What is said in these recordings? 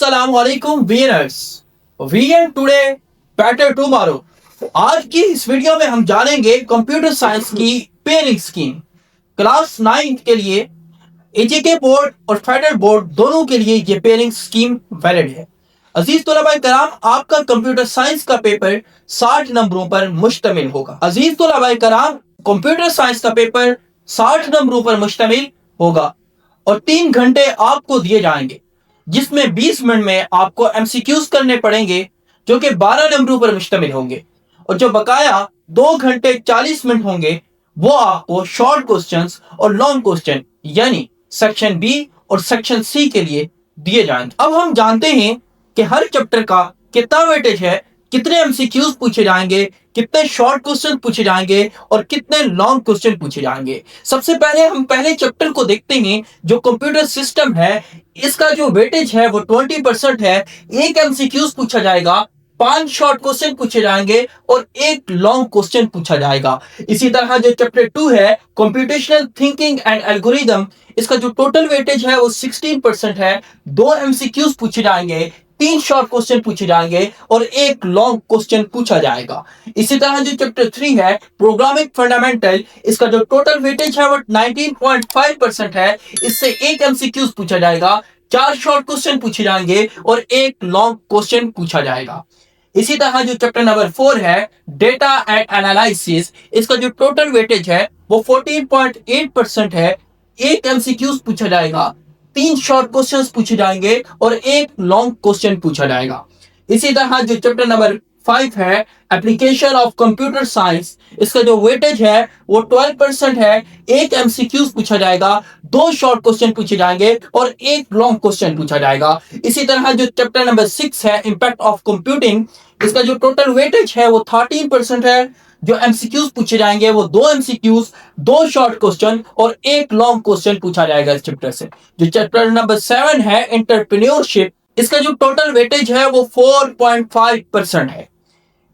अस्सलाम वालेकुम viewers, we aim today better tomorrow. आज की इस वीडियो में हम जानेंगे कंप्यूटर साइंस की पेयरिंग स्कीम। क्लास 9 के लिए एजीके बोर्ड और फेडरल बोर्ड दोनों के लिए ये पेयरिंग स्कीम वैलिड है। अजीज तलबा कराम, आपका कंप्यूटर साइंस का पेपर 60 नंबरों पर मुश्तमिल होगा। अजीज तलबा कराम, कंप्यूटर साइंस का पेपर 60 नंबरों पर मुश्तमिल होगा और 3 घंटे आपको दिए जाएंगे, जिसमें 20 मिनट में आपको एमसीक्यूज करने पड़ेंगे जो कि 12 नंबरों पर मुश्तमिल होंगे, और जो बकाया 2 घंटे 40 मिनट होंगे वो आपको शॉर्ट क्वेश्चंस और लॉन्ग क्वेश्चन यानी सेक्शन बी और सेक्शन सी के लिए दिए जाएंगे। अब हम जानते हैं कि हर चैप्टर का कितना वेटेज है, कितने एमसीक्यूज पूछे जाएंगे, कितने शॉर्ट क्वेश्चन पूछे जाएंगे और कितने लॉन्ग क्वेश्चन पूछे जाएंगे। सबसे पहले हम पहले चैप्टर को देखते हैं। जो कंप्यूटर सिस्टम है, इसका जो वेटेज है वो 20% है। एक एमसीक्यूज पूछा जाएगा, 5 शॉर्ट क्वेश्चन पूछे जाएंगे और एक लॉन्ग क्वेश्चन पूछा जाएगा। इसी तरह जो चैप्टर 2 है, कंप्यूटेशनल थिंकिंग एंड एल्गोरिदम, इसका जो टोटल वेटेज है वो 16% है। 2 एमसीक्यूज पूछे जाएंगे, 3 शॉर्ट क्वेश्चन पूछे जाएंगे और एक लॉन्ग क्वेश्चन पूछा जाएगा। इसी तरह जो चैप्टर 3 है, प्रोग्रामिंग फंडामेंटल, इसका जो टोटल वेटेज है वो 19.5% है। इससे एक एमसीक्यूज पूछा जाएगा, 4 शॉर्ट क्वेश्चन पूछे जाएंगे और एक लॉन्ग क्वेश्चन पूछा जाएगा। इसी तरह जो चैप्टर नंबर 4 है, डेटा एंड एनालिसिस, इसका जो टोटल वेटेज है वो 14.8% है। एक एमसीक्यूज पूछा जाएगा, 3 शॉर्ट क्वेश्चंस पूछे जाएंगे और एक लॉन्ग क्वेश्चन पूछा जाएगा। इसी तरह जो चैप्टर नंबर 5 है, एप्लीकेशन ऑफ कंप्यूटर साइंस, इसका जो वेटेज है वो 12% है। एक एमसीक्यूज पूछा जाएगा, 2 शॉर्ट क्वेश्चन पूछे जाएंगे और एक लॉन्ग क्वेश्चन पूछा जाएगा। इसी तरह जो चैप्टर नंबर 6 है, इंपैक्ट ऑफ कंप्यूटिंग, इसका जो टोटल वेटेज है वो 13% है। जो एमसीक्यूज पूछे जाएंगे वो 2 एमसीक्यूज, 2 शॉर्ट क्वेश्चन और एक लॉन्ग क्वेश्चन पूछा जाएगा इस चैप्टर से। जो चैप्टर नंबर 7 है, एंटरप्रेन्योरशिप, इसका जो टोटल वेटेज है वो 4.5% है।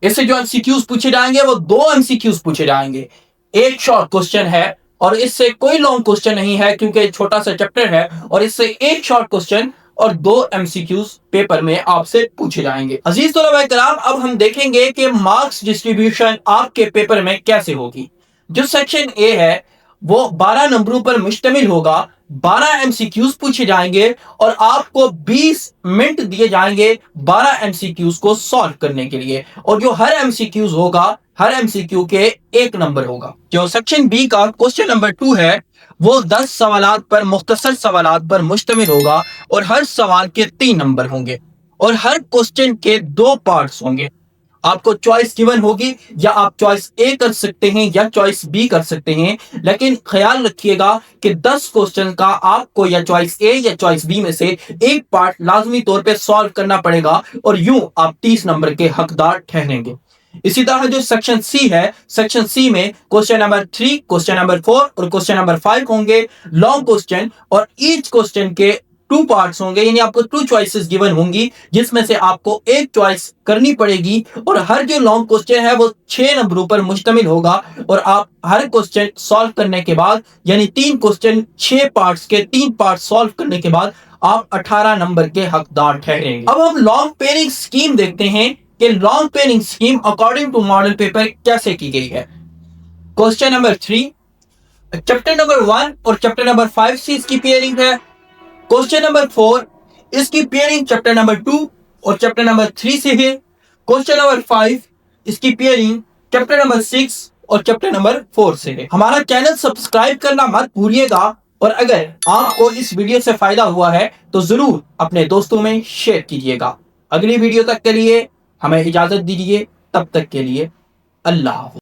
इससे जो एमसीक्यूज पूछे जाएंगे वो 2 एमसीक्यूज पूछे जाएंगे, एक शॉर्ट क्वेश्चन है और इससे कोई लॉन्ग क्वेश्चन नहीं है क्योंकि छोटा सा चैप्टर है, और इससे एक शॉर्ट क्वेश्चन और 2 एमसीक्यूज पेपर में आपसे पूछे जाएंगे। अजीज तलबा कराम, अब हम देखेंगे कि मार्क्स डिस्ट्रीब्यूशन आपके पेपर में कैसे होगी। जो सेक्शन ए है वो 12 नंबरों पर मुश्तमिल होगा, 12 एमसीक्यूज पूछे जाएंगे और आपको 20 मिनट दिए जाएंगे 12 एमसीक्यूज को सॉल्व करने के लिए, और जो हर एमसीक्यूज होगा, हर एमसीक्यू के 1 नंबर होगा। जो सेक्शन बी का क्वेश्चन नंबर 2 है वो 10 सवालात पर, मुख्तसर सवालात पर मुश्तमिल होगा और हर सवाल के 3 नंबर होंगे और हर क्वेश्चन के 2 पार्ट्स होंगे। आपको चॉइस गिवन होगी, या आप चॉइस ए कर सकते हैं या चॉइस बी कर सकते हैं, लेकिन ख्याल रखिएगा कि 10 क्वेश्चन का आपको या चॉइस ए या चॉइस बी में से एक पार्ट लाजमी तौर पे सॉल्व करना पड़ेगा और यूं आप 30 नंबर के हकदार ठहरेंगे। इसी तरह जो सेक्शन सी है, सेक्शन सी में क्वेश्चन नंबर 3, क्वेश्चन नंबर 4 और क्वेश्चन नंबर 5 होंगे लॉन्ग क्वेश्चन, और ईच क्वेश्चन के 2 पार्ट्स होंगे, यानी आपको 2 चॉइसेस गिवन होंगी जिसमें से आपको एक चॉइस करनी पड़ेगी, और हर जो लॉन्ग क्वेश्चन है वो 6 नंबरों पर मुश्तमिल होगा, और आप हर क्वेश्चन सॉल्व करने के बाद, यानी 3 क्वेश्चन 6 पार्ट्स के 3 पार्ट सॉल्व करने के बाद आप 18 नंबर के हकदार ठहरेंगे। अब हम लॉन्ग पेयरिंग स्कीम देखते हैं कि long pairing scheme according to model paper कैसे की गई है। क्वेश्चन नंबर 3, चैप्टर नंबर 1 और चैप्टर नंबर 5 से इसकी पेयरिंग है। क्वेश्चन नंबर 4, इसकी पेयरिंग चैप्टर नंबर 2 और चैप्टर नंबर 3 से है। क्वेश्चन नंबर 5, इसकी पेयरिंग चैप्टर नंबर 6 और चैप्टर नंबर 4 से है। हमारा चैनल सब्सक्राइब करना मत भूलिएगा, और अगर आपको इस वीडियो से फायदा हुआ है तो जरूर अपने दोस्तों में शेयर कीजिएगा। अगली वीडियो तक के लिए हमें इजाजत दीजिए, तब तक के लिए अल्लाह हाफ़िज़।